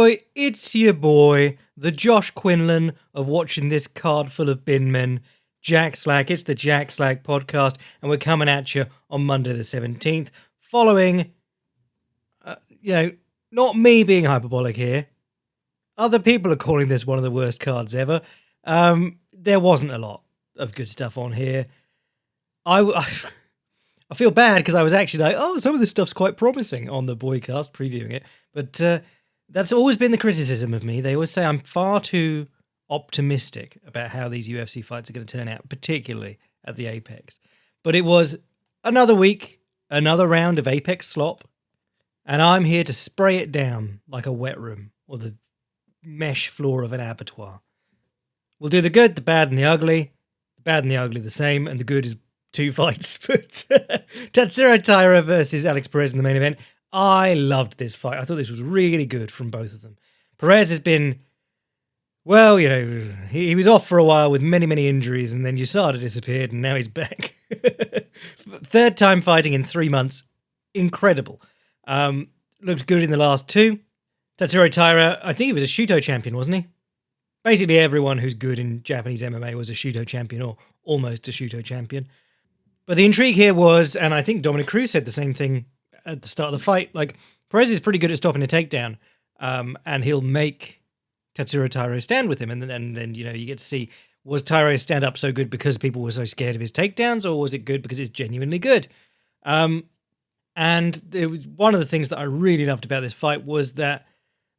boy, it's your boy, the Josh Quinlan of watching this card full of bin men, Jack Slack. It's the Jack Slack podcast, and we're coming at you on Monday the 17th, following, not me being hyperbolic here. Other people are calling this one of the worst cards ever. There wasn't a lot of good stuff on here. I feel bad because I was actually like, oh, some of this stuff's quite promising on the Boycast previewing it. But that's always been the criticism of me. They always say I'm far too optimistic about how these UFC fights are going to turn out, particularly at the Apex. But it was another week, another round of Apex slop, and I'm here to spray it down like a wet room or the mesh floor of an abattoir. We'll do the good, the bad, and the ugly. The bad and the ugly the same, and the good is 2 fights. But Taira versus Alex Perez in the main event. I loved this fight. I thought this was really good from both of them. Perez has been, well, he was off for a while with many, many injuries, and then USADA disappeared, and now he's back. Third time fighting in 3 months. Incredible. Looked good in the last 2. Taira, I think he was a Shuto champion, wasn't he? Basically everyone who's good in Japanese MMA was a Shuto champion or almost a Shuto champion. But the intrigue here was, and I think Dominic Cruz said the same thing at the start of the fight, like, Perez is pretty good at stopping a takedown, and he'll make Taira stand with him, and then you get to see, was Tyra's stand up so good because people were so scared of his takedowns, or was it good because it's genuinely good? And it was one of the things that I really loved about this fight was that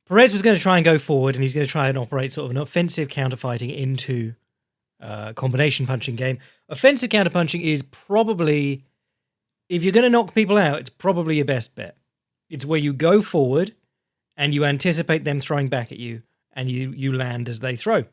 Perez was going to try and go forward, and he's going to try and operate sort of an offensive counterfighting into combination punching game. Offensive counterpunching is probably, if you're going to knock people out, it's probably your best bet. It's where you go forward and you anticipate them throwing back at you, and you land as they throw.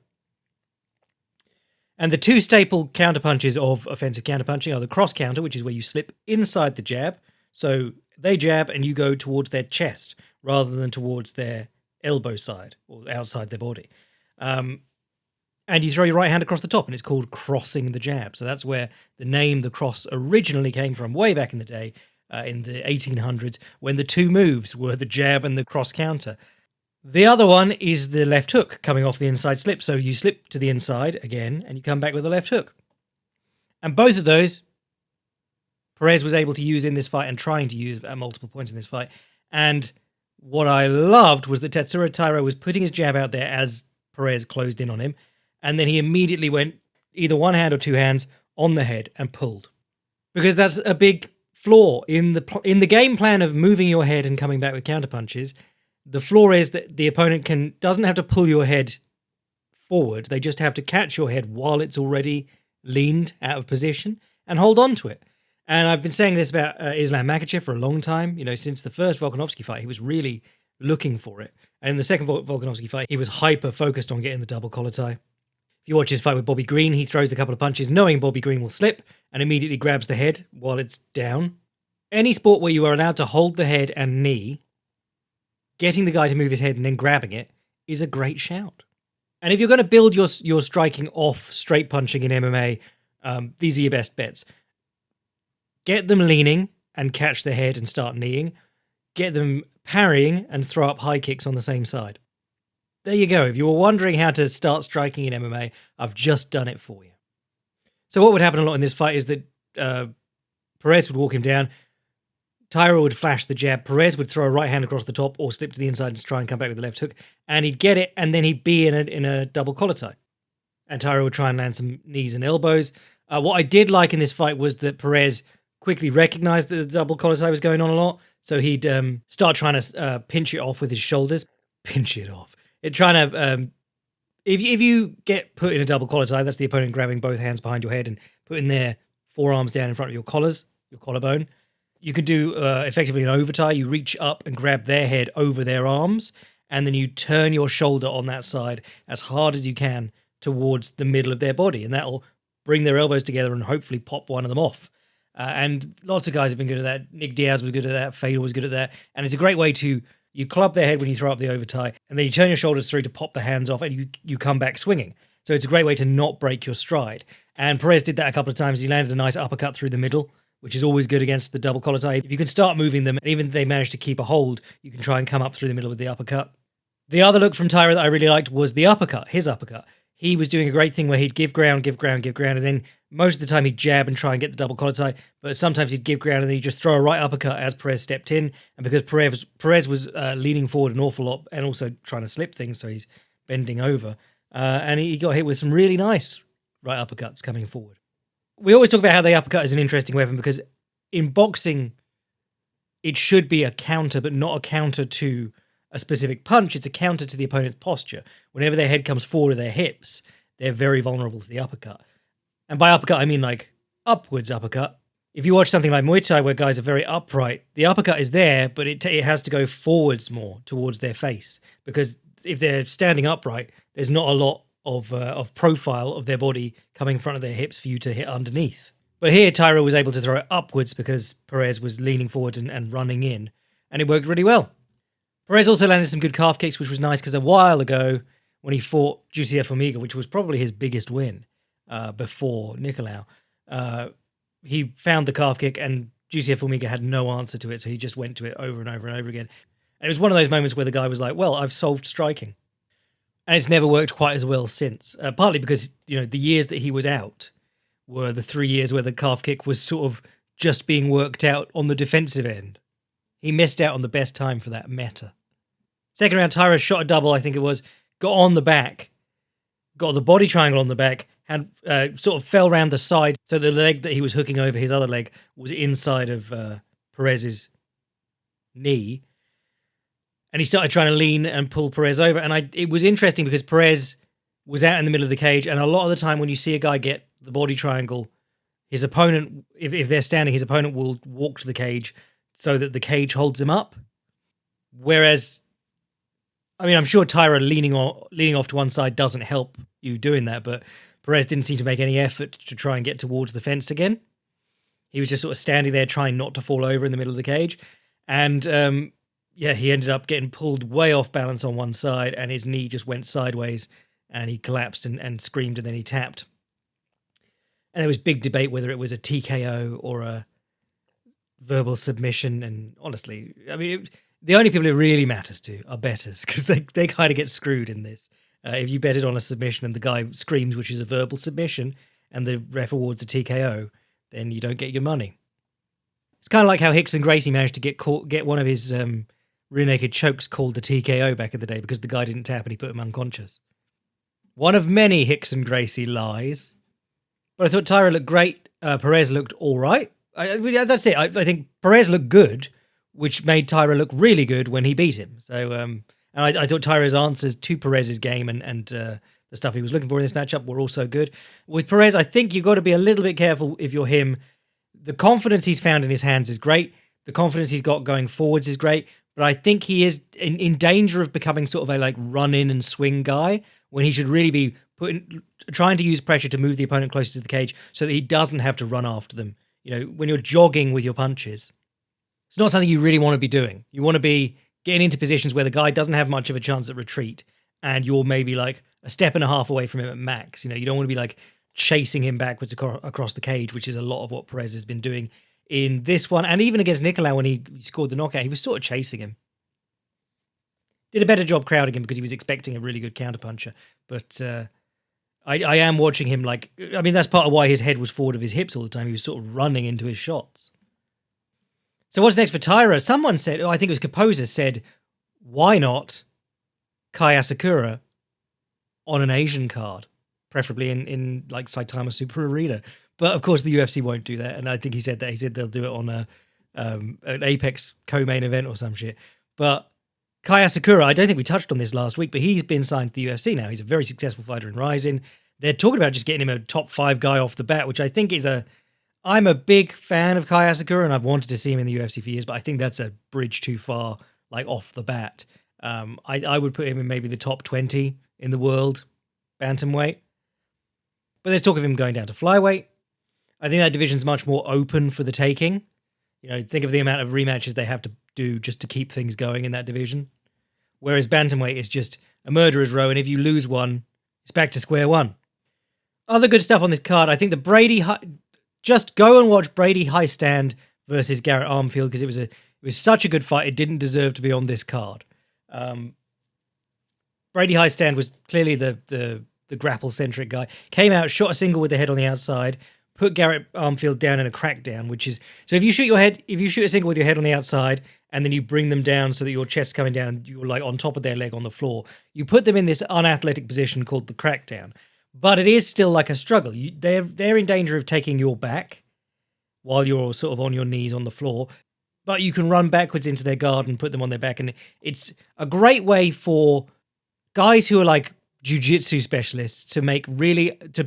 And the 2 staple counterpunches of offensive counterpunching are the cross counter, which is where you slip inside the jab. So they jab and you go towards their chest rather than towards their elbow side or outside their body. And you throw your right hand across the top, and it's called crossing the jab. So that's where the name, the cross, originally came from way back in the day, in the 1800s, when the 2 moves were the jab and the cross counter. The other one is the left hook coming off the inside slip. So you slip to the inside again, and you come back with a left hook. And both of those, Perez was able to use in this fight and trying to use at multiple points in this fight. And what I loved was that Taira was putting his jab out there as Perez closed in on him, and then he immediately went either one hand or 2 hands on the head and pulled. Because that's a big flaw in the game plan of moving your head and coming back with counterpunches. The flaw is that the opponent doesn't have to pull your head forward. They just have to catch your head while it's already leaned out of position and hold on to it. And I've been saying this about Islam Makhachev for a long time. Since the first Volkanovski fight, he was really looking for it. And in the second Volkanovski fight, he was hyper-focused on getting the double collar tie. If you watch his fight with Bobby Green, he throws a couple of punches knowing Bobby Green will slip and immediately grabs the head while it's down. Any sport where you are allowed to hold the head and knee, getting the guy to move his head and then grabbing it is a great shout. And if you're going to build your striking off straight punching in MMA, these are your best bets. Get them leaning and catch the head and start kneeing. Get them parrying and throw up high kicks on the same side. There you go. If you were wondering how to start striking in MMA, I've just done it for you. So what would happen a lot in this fight is that Perez would walk him down, Tyra would flash the jab, Perez would throw a right hand across the top or slip to the inside and try and come back with the left hook, and he'd get it, and then he'd be in a double collar tie. And Tyra would try and land some knees and elbows. What I did like in this fight was that Perez quickly recognized that the double collar tie was going on a lot, so he'd start trying to pinch it off with his shoulders. Pinch it off. If you get put in a double collar tie, that's the opponent grabbing both hands behind your head and putting their forearms down in front of your collarbone. You can do effectively an over tie. You reach up and grab their head over their arms, and then you turn your shoulder on that side as hard as you can towards the middle of their body, and that'll bring their elbows together and hopefully pop one of them off. And lots of guys have been good at that. Nick Diaz was good at that. Fedor was good at that. And it's a great way to, you club their head when you throw up the over tie, and then you turn your shoulders through to pop the hands off, and you come back swinging. So it's a great way to not break your stride. And Perez did that a couple of times. He landed a nice uppercut through the middle, which is always good against the double collar tie. If you can start moving them, and even if they manage to keep a hold, you can try and come up through the middle with the uppercut. The other look from Tyra that I really liked was the uppercut, his uppercut. He was doing a great thing where he'd give ground, and then most of the time he'd jab and try and get the double collar tie, but sometimes he'd give ground and then he'd just throw a right uppercut as Perez stepped in, and because Perez was leaning forward an awful lot and also trying to slip things, so he's bending over, and he got hit with some really nice right uppercuts coming forward. We always talk about how the uppercut is an interesting weapon because in boxing, it should be a counter, but not a counter to a specific punch. It's a counter to the opponent's posture. Whenever their head comes forward of their hips, they're very vulnerable to the uppercut. And by uppercut, I mean like upwards uppercut. If you watch something like Muay Thai where guys are very upright, the uppercut is there, but it has to go forwards more towards their face. Because if they're standing upright, there's not a lot of profile of their body coming in front of their hips for you to hit underneath. But here, Tyra was able to throw it upwards because Perez was leaning forward and running in, and it worked really well. Perez also landed some good calf kicks, which was nice because a while ago, when he fought Jussier Formiga, which was probably his biggest win before Nicolau, he found the calf kick and Jussier Formiga had no answer to it, so he just went to it over and over and over again. And it was one of those moments where the guy was like, well, I've solved striking. And it's never worked quite as well since, partly because, the years that he was out were the 3 years where the calf kick was sort of just being worked out on the defensive end. He missed out on the best time for that meta. Second round, Tyra shot a double, I think it was, got on the back, got the body triangle on the back, and sort of fell round the side, so the leg that he was hooking over his other leg was inside of Perez's knee. And he started trying to lean and pull Perez over. And it was interesting because Perez was out in the middle of the cage. And a lot of the time when you see a guy get the body triangle, his opponent, if they're standing, his opponent will walk to the cage so that the cage holds him up. Whereas, I'm sure Tyra leaning off to one side doesn't help you doing that. But Perez didn't seem to make any effort to try and get towards the fence again. He was just sort of standing there trying not to fall over in the middle of the cage. And, he ended up getting pulled way off balance on one side and his knee just went sideways and he collapsed and screamed and then he tapped. And there was big debate whether it was a TKO or a verbal submission. And honestly, the only people it really matters to are bettors because they kind of get screwed in this. If you bet it on a submission and the guy screams, which is a verbal submission, and the ref awards a TKO, then you don't get your money. It's kind of like how Rickson Gracie managed to get one of his rear naked chokes called the TKO back in the day because the guy didn't tap and he put him unconscious. One of many Rickson Gracie lies. But I thought Tyra looked great. Perez looked all right. That's it. I think Perez looked good, which made Tyra look really good when he beat him. So, and I thought Tyra's answers to Perez's game and the stuff he was looking for in this matchup were also good. With Perez, I think you've got to be a little bit careful if you're him. The confidence he's found in his hands is great. The confidence he's got going forwards is great. But I think he is in danger of becoming sort of a run in and swing guy when he should really be trying to use pressure to move the opponent closer to the cage so that he doesn't have to run after them. When you're jogging with your punches, it's not something you really want to be doing. You want to be getting into positions where the guy doesn't have much of a chance at retreat and you're maybe a step and a half away from him at max. You don't want to be chasing him backwards across the cage, which is a lot of what Perez has been doing in this one. And even against Nicolau when he scored the knockout, he was sort of chasing him. Did a better job crowding him because he was expecting a really good counterpuncher. But I am watching him that's part of why his head was forward of his hips all the time. He was sort of running into his shots. So what's next for Tyra? Someone said, I think it was Composer said, why not Kai Asakura on an Asian card? Preferably in Saitama Super Arena. But of course the UFC won't do that. And I think he said that. He said they'll do it on an Apex co-main event or some shit. But Kai Asakura, I don't think we touched on this last week, but he's been signed to the UFC now. He's a very successful fighter in Rising. They're talking about just getting him a top 5 guy off the bat, which I think is I'm a big fan of Kai Asakura and I've wanted to see him in the UFC for years, but I think that's a bridge too far, off the bat. I would put him in maybe the top 20 in the world, bantamweight. But there's talk of him going down to flyweight. I think that division's much more open for the taking. Think of the amount of rematches they have to do just to keep things going in that division. Whereas bantamweight is just a murderer's row, and if you lose one, it's back to square one. Other good stuff on this card, I think the Brady... Just go and watch Brady Highstand versus Garrett Armfield because it was such a good fight, it didn't deserve to be on this card. Brady Highstand was clearly the grapple-centric guy. Came out, shot a single with the head on the outside, put Garrett Armfield down in a crackdown, which is... So if you shoot a single with your head on the outside, and then you bring them down so that your chest's coming down and you're like on top of their leg on the floor, you put them in this unathletic position called the crackdown. But it is still like a struggle. They're in danger of taking your back while you're sort of on your knees on the floor, but you can run backwards into their guard and put them on their back. And it's a great way for guys who are like jiu-jitsu specialists to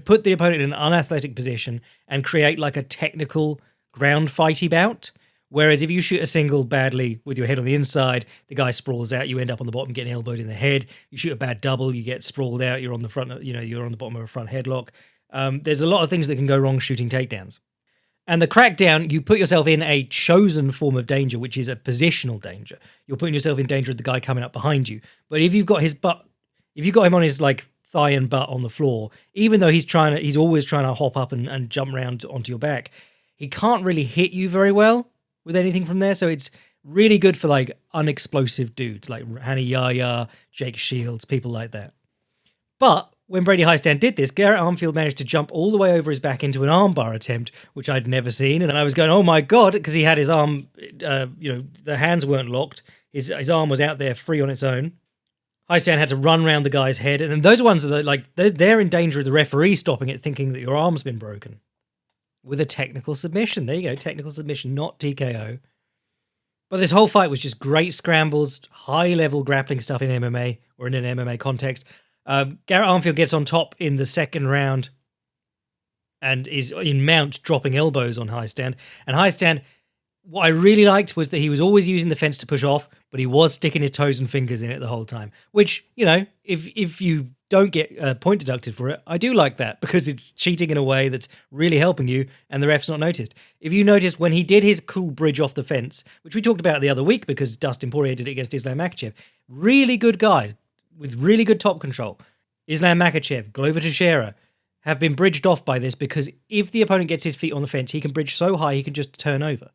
put the opponent in an unathletic position and create like a technical ground fighty bout. Whereas if you shoot a single badly with your head on the inside, the guy sprawls out, you end up on the bottom getting elbowed in the head. You shoot a bad double, you get sprawled out, you're on the front, you're on the bottom of a front headlock. There's a lot of things that can go wrong shooting takedowns. And the crackdown, you put yourself in a chosen form of danger, which is a positional danger. You're putting yourself in danger of the guy coming up behind you. But if you've got him on his like thigh and butt on the floor, even though he's always trying to hop up and jump around onto your back, he can't really hit you very well with anything from there. So it's really good for like unexplosive dudes like Hani Yahya, Jake Shields, people like that. But when Brady Highstand did this, Garrett Armfield managed to jump all the way over his back into an armbar attempt, which I'd never seen. And I was going, oh my God, because he had his arm, the hands weren't locked. His arm was out there free on its own. Highstand had to run around the guy's head. And then those ones are like, they're in danger of the referee stopping it, thinking that your arm's been broken. With a technical submission. There you go, technical submission, not TKO. But this whole fight was just great scrambles, high-level grappling stuff in MMA, or in an MMA context. Garrett Armfield gets on top in the second round and is in mount dropping elbows on Highstand. And Highstand, what I really liked was that he was always using the fence to push off, but he was sticking his toes and fingers in it the whole time. Which, if you don't get a point deducted for it, I do like that because it's cheating in a way that's really helping you and the ref's not noticed. If you noticed when he did his cool bridge off the fence, which we talked about the other week because Dustin Poirier did it against Islam Makhachev, really good guys with really good top control. Islam Makhachev, Glover Teixeira have been bridged off by this because if the opponent gets his feet on the fence, he can bridge so high he can just turn over.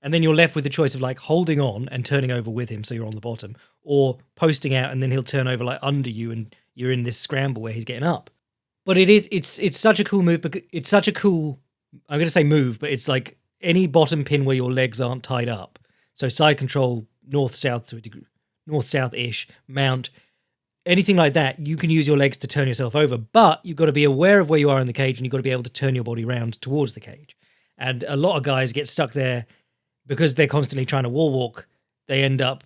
And then you're left with the choice of like holding on and turning over with him so you're on the bottom, or posting out and then he'll turn over like under you and you're in this scramble where he's getting up. But it's such a cool move because it's such a cool, I'm going to say move, but it's like any bottom pin where your legs aren't tied up. So side control, north-south to a degree, north-south-ish, mount, anything like that, you can use your legs to turn yourself over, but you've got to be aware of where you are in the cage and you've got to be able to turn your body around towards the cage. And a lot of guys get stuck there because they're constantly trying to wall walk. They end up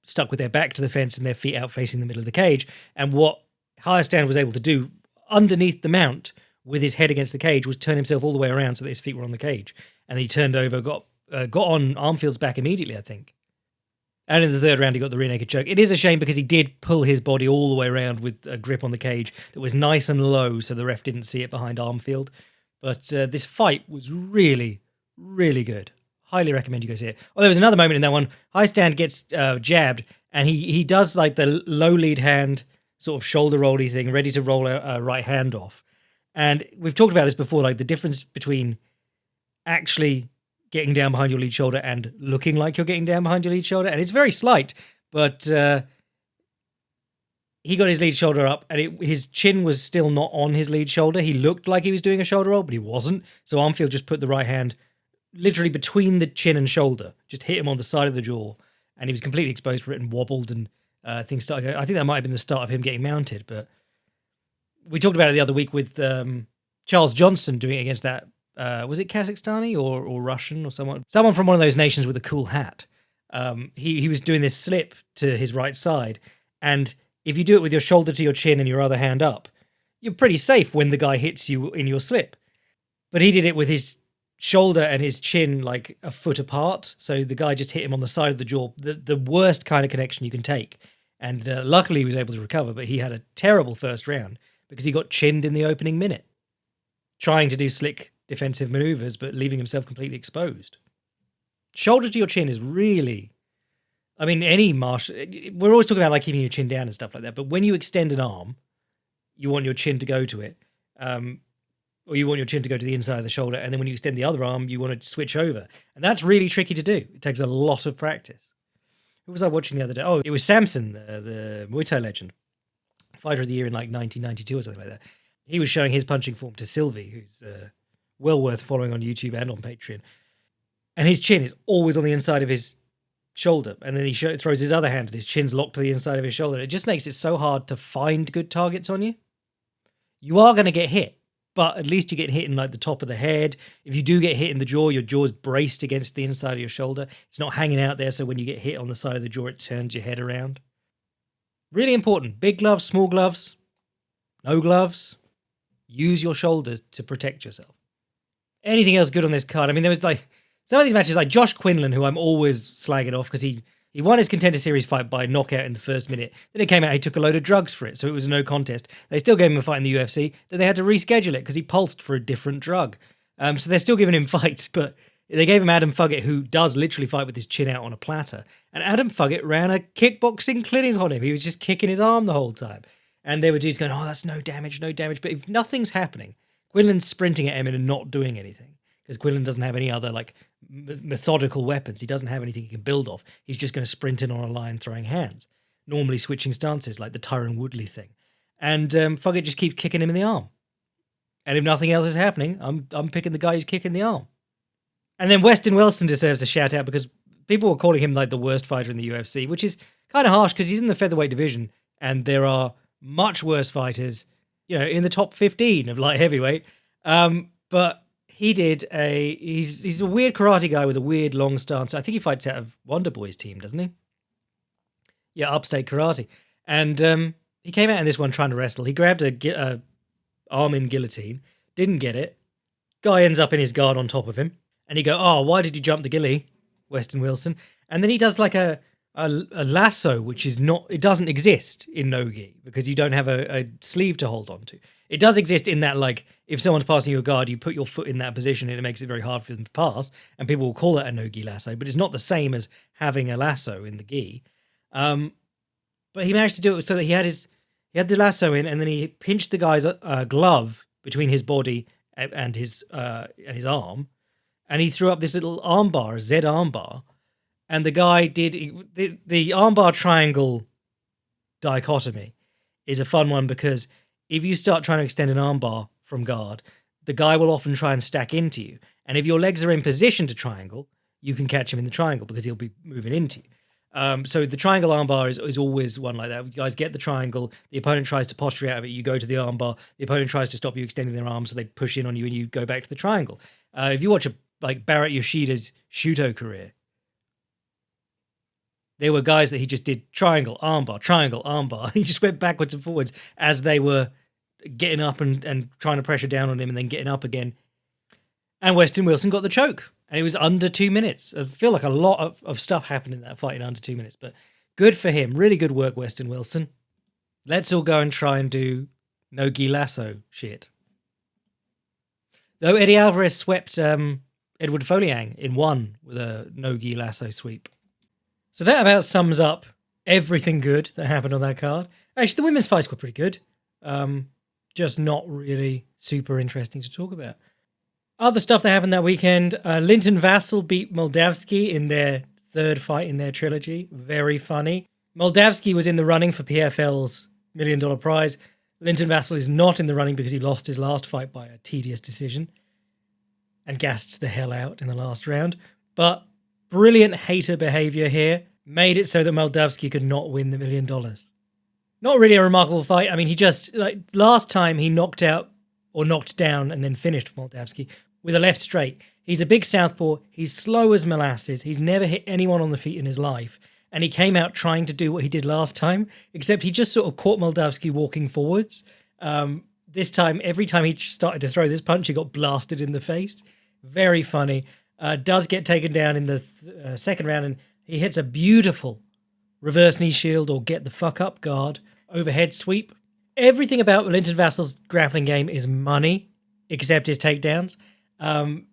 stuck with their back to the fence and their feet out facing the middle of the cage. And what Highstand was able to do underneath the mount with his head against the cage was turn himself all the way around so that his feet were on the cage. And he turned over, got on Armfield's back immediately, I think. And in the third round, he got the rear naked choke. It is a shame because he did pull his body all the way around with a grip on the cage that was nice and low so the ref didn't see it behind Armfield. But this fight was really, really good. Highly recommend you go see it. Oh, there was another moment in that one. Highstand gets jabbed, and he does like the low lead hand sort of shoulder rolly thing, ready to roll a right hand off. And we've talked about this before, like the difference between actually getting down behind your lead shoulder and looking like you're getting down behind your lead shoulder. And it's very slight, but he got his lead shoulder up, and his chin was still not on his lead shoulder. He looked like he was doing a shoulder roll, but he wasn't. So Armfield just put the right hand literally between the chin and shoulder, just hit him on the side of the jaw, and he was completely exposed for it and wobbled, and things started going. I think that might have been the start of him getting mounted, but we talked about it the other week with Charles Johnson doing it against that, was it Kazakhstani or Russian or someone from one of those nations with a cool hat. He was doing this slip to his right side, and if you do it with your shoulder to your chin and your other hand up, you're pretty safe when the guy hits you in your slip. But he did it with his shoulder and his chin like a foot apart, so the guy just hit him on the side of the jaw, the worst kind of connection you can take. And luckily he was able to recover, but he had a terrible first round because he got chinned in the opening minute, trying to do slick defensive maneuvers, but leaving himself completely exposed. Shoulder to your chin is really, I mean, any martial, we're always talking about like keeping your chin down and stuff like that, but when you extend an arm, you want your chin to go to it, or you want your chin to go to the inside of the shoulder, and then when you extend the other arm, you want to switch over. And that's really tricky to do. It takes a lot of practice. Who was I watching the other day? Oh, it was Samson, the Muay Thai legend. Fighter of the year in like 1992 or something like that. He was showing his punching form to Sylvie, who's well worth following on YouTube and on Patreon. And his chin is always on the inside of his shoulder. And then he throws his other hand and his chin's locked to the inside of his shoulder. It just makes it so hard to find good targets on you. You are going to get hit, but at least you get hit in like the top of the head. If you do get hit in the jaw, your jaw's braced against the inside of your shoulder. It's not hanging out there, so when you get hit on the side of the jaw, it turns your head around. Really important. Big gloves, small gloves, no gloves. Use your shoulders to protect yourself. Anything else good on this card? I mean, there was like some of these matches, like Josh Quinlan, who I'm always slagging off because he won his Contender Series fight by knockout in the first minute. Then it came out he took a load of drugs for it, so it was a no contest. They still gave him a fight in the UFC. Then they had to reschedule it because he pulsed for a different drug. So they're still giving him fights, but they gave him Adam Fuggett, who does literally fight with his chin out on a platter. And Adam Fuggett ran a kickboxing clinic on him. He was just kicking his arm the whole time. And there were dudes going, oh, that's no damage, no damage. But if nothing's happening, Quinlan's sprinting at him and not doing anything. Because Quinlan doesn't have any other like methodical weapons. He doesn't have anything he can build off. He's just going to sprint in on a line throwing hands. Normally switching stances like the Tyron Woodley thing. And Fuggett just keeps kicking him in the arm. And if nothing else is happening, I'm picking the guy who's kicking the arm. And then Weston Wilson deserves a shout out because people were calling him like the worst fighter in the UFC, which is kind of harsh because he's in the featherweight division and there are much worse fighters, in the top 15 of light heavyweight. But he's a weird karate guy with a weird long stance. I think he fights out of Wonder Boy's team, doesn't he? Yeah, Upstate Karate. And he came out in this one trying to wrestle. He grabbed a arm in guillotine, didn't get it. Guy ends up in his guard on top of him. And he go, oh, why did you jump the ghillie, Weston Wilson? And then he does like a lasso, which is not, it doesn't exist in no-gi because you don't have a sleeve to hold on to. It does exist in that, like, if someone's passing you a guard, you put your foot in that position and it makes it very hard for them to pass. And people will call that a no-gi lasso, but it's not the same as having a lasso in the gi. But he managed to do it so that he had the lasso in and then he pinched the guy's glove between his body and his arm. And he threw up this little armbar, a Z armbar. And the guy did... The armbar triangle dichotomy is a fun one because if you start trying to extend an armbar from guard, the guy will often try and stack into you. And if your legs are in position to triangle, you can catch him in the triangle because he'll be moving into you. So the triangle armbar is always one like that. You guys get the triangle, the opponent tries to posture out of it, you go to the armbar, the opponent tries to stop you extending their arms, so they push in on you and you go back to the triangle. If you watch like Barrett Yoshida's Shuto career, there were guys that he just did triangle, armbar. He just went backwards and forwards as they were getting up and trying to pressure down on him and then getting up again. And Weston Wilson got the choke. And it was under 2 minutes. I feel like a lot of stuff happened in that fight in under 2 minutes. But good for him. Really good work, Weston Wilson. Let's all go and try and do no-gi lasso shit. Though Eddie Alvarez swept Edward Foliang in one with a no-gi lasso sweep. So that about sums up everything good that happened on that card. Actually, the women's fights were pretty good. Just not really super interesting to talk about. Other stuff that happened that weekend, Linton Vassell beat Moldavsky in their third fight in their trilogy. Very funny. Moldavsky was in the running for PFL's $1 million prize. Linton Vassell is not in the running because he lost his last fight by a tedious decision and gassed the hell out in the last round. But brilliant hater behavior here made it so that Moldavsky could not win the $1 million. Not really a remarkable fight. I mean, he just, like, last time he knocked out or knocked down and then finished Moldavsky with a left straight. He's a big southpaw. He's slow as molasses. He's never hit anyone on the feet in his life. And he came out trying to do what he did last time, except he just sort of caught Moldavsky walking forwards. This time, every time he started to throw this punch, he got blasted in the face. Very funny. Does get taken down in the second round, and he hits a beautiful reverse knee shield or get the fuck up guard, overhead sweep. Everything about Linton Vassell's grappling game is money, except his takedowns.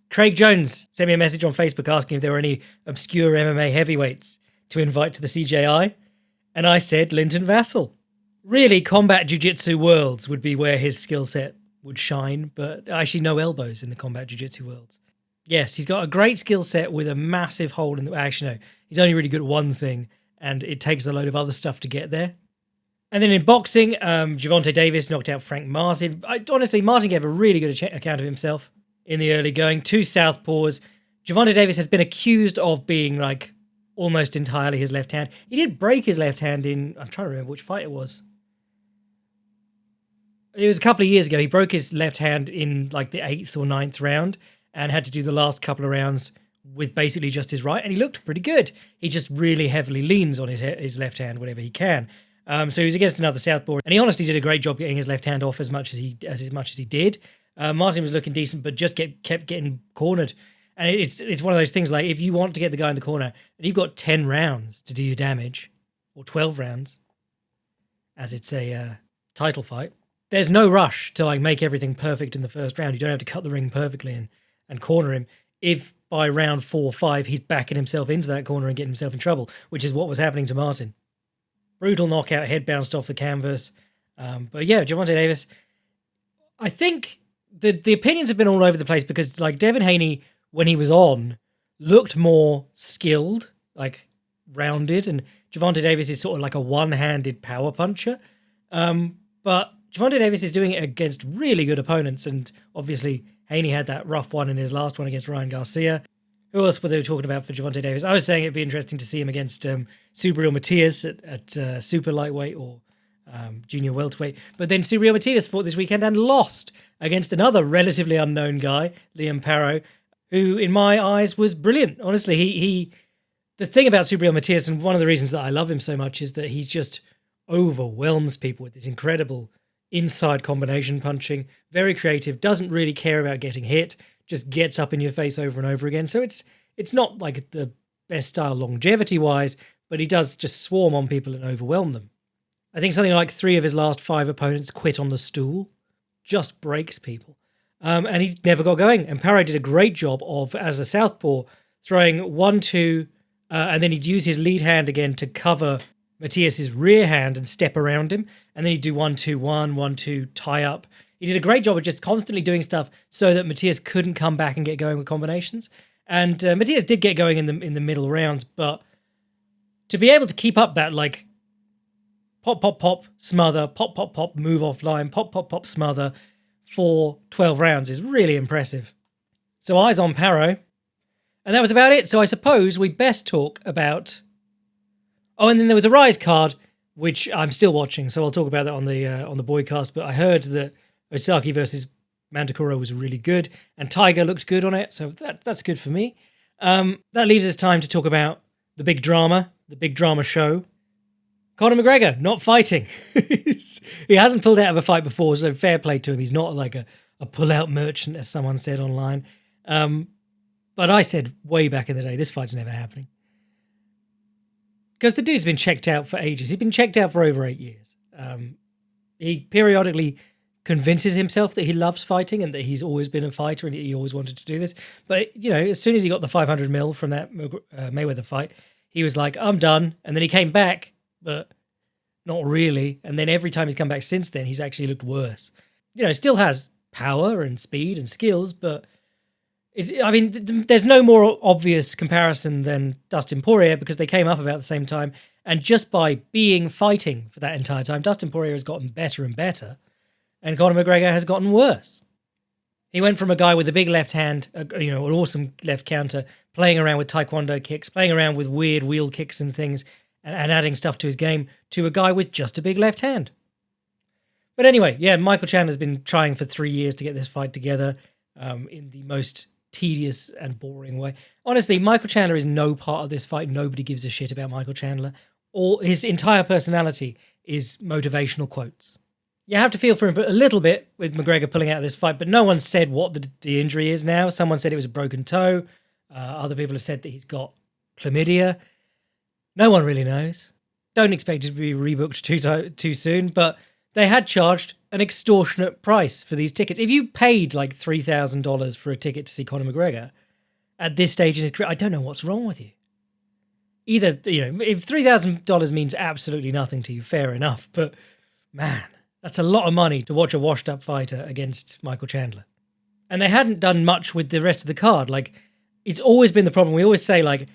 Craig Jones sent me a message on Facebook asking if there were any obscure MMA heavyweights to invite to the CJI, and I said Linton Vassell. Really, Combat Jiu-Jitsu Worlds would be where his skill set would shine, but actually no elbows in the Combat Jiu-Jitsu Worlds. Yes, he's got a great skill set with a massive hole in the... Actually, no, he's only really good at one thing, and it takes a load of other stuff to get there. And then in boxing, Gervonta Davis knocked out Frank Martin. Honestly, Martin gave a really good account of himself in the early going. 2 southpaws. Gervonta Davis has been accused of being like almost entirely his left hand. He did break his left hand in, I'm trying to remember which fight it was. It was a couple of years ago. He broke his left hand in like the 8th or 9th round and had to do the last couple of rounds with basically just his right, and he looked pretty good. He just really heavily leans on his left hand whenever he can. So he was against another southpaw, and he honestly did a great job getting his left hand off as much as he did. Martin was looking decent, but just kept getting cornered. And it's one of those things like if you want to get the guy in the corner and you've got 10 rounds to do your damage, or 12 rounds, as it's a title fight, there's no rush to like make everything perfect in the first round. You don't have to cut the ring perfectly and corner him. If by round 4 or 5 he's backing himself into that corner and getting himself in trouble, which is what was happening to Martin. Brutal knockout, head bounced off the canvas. But yeah, Gervonta Davis, I think the opinions have been all over the place because like Devin Haney, when he was on, looked more skilled, like rounded, and Gervonta Davis is sort of like a one-handed power puncher. But Gervonta Davis is doing it against really good opponents, and obviously Haney had that rough one in his last one against Ryan Garcia. Who else were they talking about for Gervonta Davis? I was saying it'd be interesting to see him against Subriel Matias at super lightweight or junior welterweight. But then Subriel Matias fought this weekend and lost against another relatively unknown guy, Liam Parrow, who in my eyes was brilliant. Honestly, he the thing about Subriel Matias, and one of the reasons that I love him so much, is that he's just overwhelms people with this incredible inside combination punching, very creative, doesn't really care about getting hit, just gets up in your face over and over again. So it's not like the best style longevity-wise, but he does just swarm on people and overwhelm them. I think something like 3 of his last 5 opponents quit on the stool. Just breaks people. And he never got going. And Parra did a great job of, as a southpaw, throwing 1-2, and then he'd use his lead hand again to cover Matias's rear hand and step around him. And then he'd do 1-2-1, 1-2, tie up. He did a great job of just constantly doing stuff so that Matias couldn't come back and get going with combinations. And Matias did get going in the middle rounds, but to be able to keep up that like pop, pop, pop, smother, pop, pop, pop, move offline, pop, pop, pop, smother for 12 rounds is really impressive. So eyes on Parrow. And that was about it. So I suppose we best talk about... Oh, and then there was a Rise card, which I'm still watching, so I'll talk about that on the Boycast. But I heard that Osaki versus Mandakura was really good, and Tiger looked good on it, so that's good for me. That leaves us time to talk about the big drama show. Conor McGregor not fighting. He hasn't pulled out of a fight before, so fair play to him. He's not like a pull-out merchant, as someone said online. But I said way back in the day, this fight's never happening. Because the dude's been checked out for ages. He's been checked out for over 8 years. He periodically convinces himself that he loves fighting and that he's always been a fighter and he always wanted to do this. But, you know, as soon as he got the 500 mil from that Mayweather fight, he was like, I'm done. And then he came back, but not really. And then every time he's come back since then, he's actually looked worse. You know, still has power and speed and skills, but there's no more obvious comparison than Dustin Poirier because they came up about the same time. And just by fighting for that entire time, Dustin Poirier has gotten better and better. And Conor McGregor has gotten worse. He went from a guy with a big left hand, an awesome left counter, playing around with taekwondo kicks, playing around with weird wheel kicks and things, and adding stuff to his game, to a guy with just a big left hand. But anyway, yeah, Michael Chandler's been trying for 3 years to get this fight together in the most tedious and boring way. Honestly, Michael Chandler is no part of this fight. Nobody gives a shit about Michael Chandler. His entire personality is motivational quotes. You have to feel for him a little bit with McGregor pulling out of this fight, but no one said what the injury is now. Someone said it was a broken toe. Other people have said that he's got chlamydia. No one really knows. Don't expect it to be rebooked too soon, but they had charged an extortionate price for these tickets. If you paid like $3,000 for a ticket to see Conor McGregor at this stage in his career, I don't know what's wrong with you. Either, if $3,000 means absolutely nothing to you, fair enough, but man, that's a lot of money to watch a washed-up fighter against Michael Chandler. And they hadn't done much with the rest of the card. Like, it's always been the problem. We always say, like,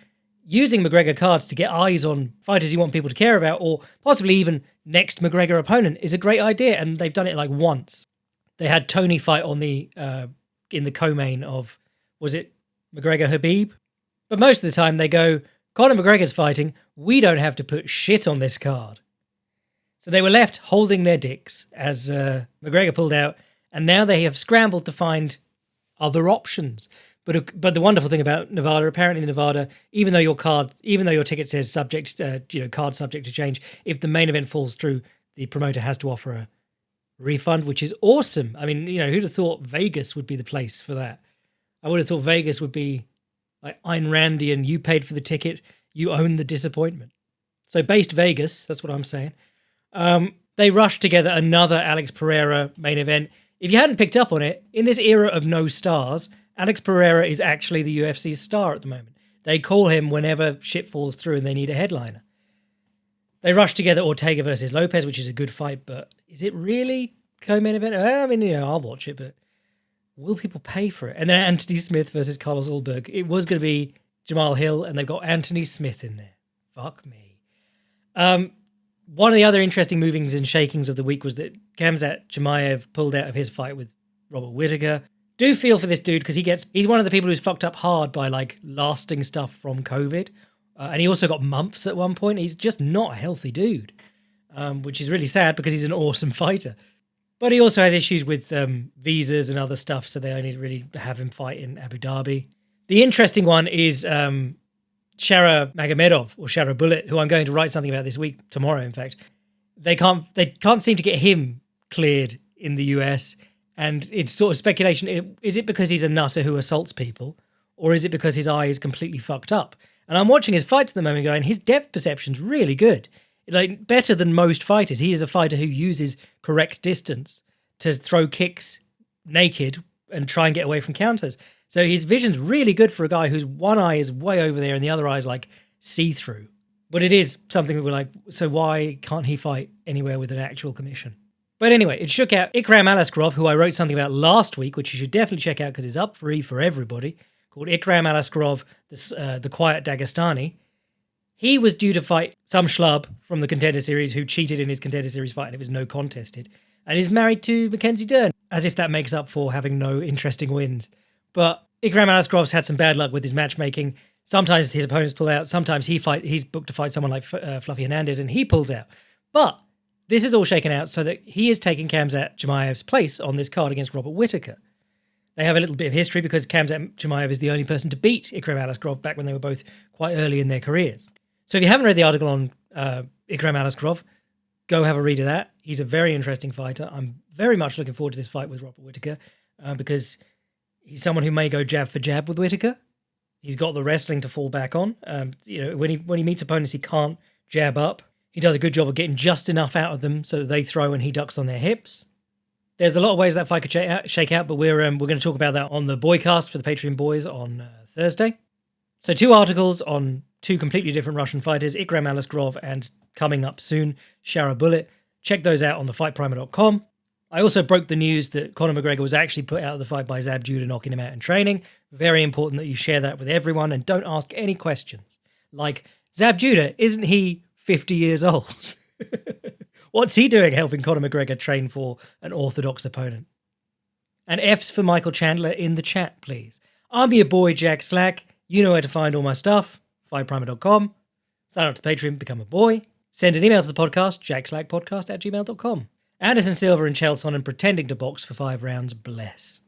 using McGregor cards to get eyes on fighters you want people to care about, or possibly even next McGregor opponent, is a great idea. And they've done it like once. They had Tony fight on the in the co-main of, was it McGregor Habib? But most of the time they go, Conor McGregor's fighting, we don't have to put shit on this card. So they were left holding their dicks as McGregor pulled out, and now they have scrambled to find other options. But the wonderful thing about Nevada, apparently Nevada, even though your ticket says card subject to change, if the main event falls through, the promoter has to offer a refund, which is awesome. I mean, who'd have thought Vegas would be the place for that? I would have thought Vegas would be like Ayn Randian, you paid for the ticket, you own the disappointment. So based Vegas, that's what I'm saying. They rushed together another Alex Pereira main event. If you hadn't picked up on it, in this era of no stars, Alex Pereira is actually the UFC's star at the moment. They call him whenever shit falls through and they need a headliner. They rushed together Ortega versus Lopez, which is a good fight, but is it really co-main event? I mean, I'll watch it, but will people pay for it? And then Anthony Smith versus Carlos Ulberg. It was going to be Jamal Hill, and they've got Anthony Smith in there. Fuck me. One of the other interesting movings and shakings of the week was that Khamzat Chimaev pulled out of his fight with Robert Whittaker. Do feel for this dude, because he's one of the people who's fucked up hard by like lasting stuff from COVID. And he also got mumps at one point. He's just not a healthy dude, which is really sad because he's an awesome fighter. But he also has issues with visas and other stuff, so they only really have him fight in Abu Dhabi. The interesting one is Shara Magomedov, or Shara Bullet, who I'm going to write something about tomorrow, in fact. They can't seem to get him cleared in the US, and it's sort of speculation. Is it because he's a nutter who assaults people, or is it because his eye is completely fucked up? And I'm watching his fights at the moment going, his depth perception's really good. Like, better than most fighters. He is a fighter who uses correct distance to throw kicks naked and try and get away from counters. So his vision's really good for a guy whose one eye is way over there and the other eye is like see-through. But it is something that we're like, so why can't he fight anywhere with an actual commission? But anyway, it shook out Ikram Aliskerov, who I wrote something about last week, which you should definitely check out because it's up free for everybody, called Ikram Aliskerov, the Quiet Dagestani. He was due to fight some schlub from the Contender Series who cheated in his Contender Series fight and it was no contested, and is married to Mackenzie Dern, as if that makes up for having no interesting wins. But Ikram Aliskerov's had some bad luck with his matchmaking. Sometimes his opponents pull out. Sometimes he's booked to fight someone like Fluffy Hernandez and he pulls out. But this is all shaken out so that he is taking Khamzat Chimaev's place on this card against Robert Whittaker. They have a little bit of history because Khamzat Chimaev is the only person to beat Ikram Aliskerov back when they were both quite early in their careers. So if you haven't read the article on Ikram Aliskerov, go have a read of that. He's a very interesting fighter. I'm very much looking forward to this fight with Robert Whittaker because he's someone who may go jab for jab with Whittaker. He's got the wrestling to fall back on. When he meets opponents, he can't jab up. He does a good job of getting just enough out of them so that they throw and he ducks on their hips. There's a lot of ways that fight could shake out, but we're going to talk about that on the Boycast for the Patreon boys on Thursday. So 2 articles on 2 completely different Russian fighters, Ikram Aliskerov and coming up soon, Shara Bullet. Check those out on thefightprimer.com. I also broke the news that Conor McGregor was actually put out of the fight by Zab Judah knocking him out in training. Very important that you share that with everyone and don't ask any questions. Like, Zab Judah, isn't he 50 years old? What's he doing helping Conor McGregor train for an orthodox opponent? And F's for Michael Chandler in the chat, please. I'm your boy, Jack Slack. You know where to find all my stuff. Fightprimer.com. Sign up to Patreon, become a boy. Send an email to the podcast, jackslackpodcast@gmail.com. Anderson Silva and Chelson and pretending to box for 5 rounds, bless.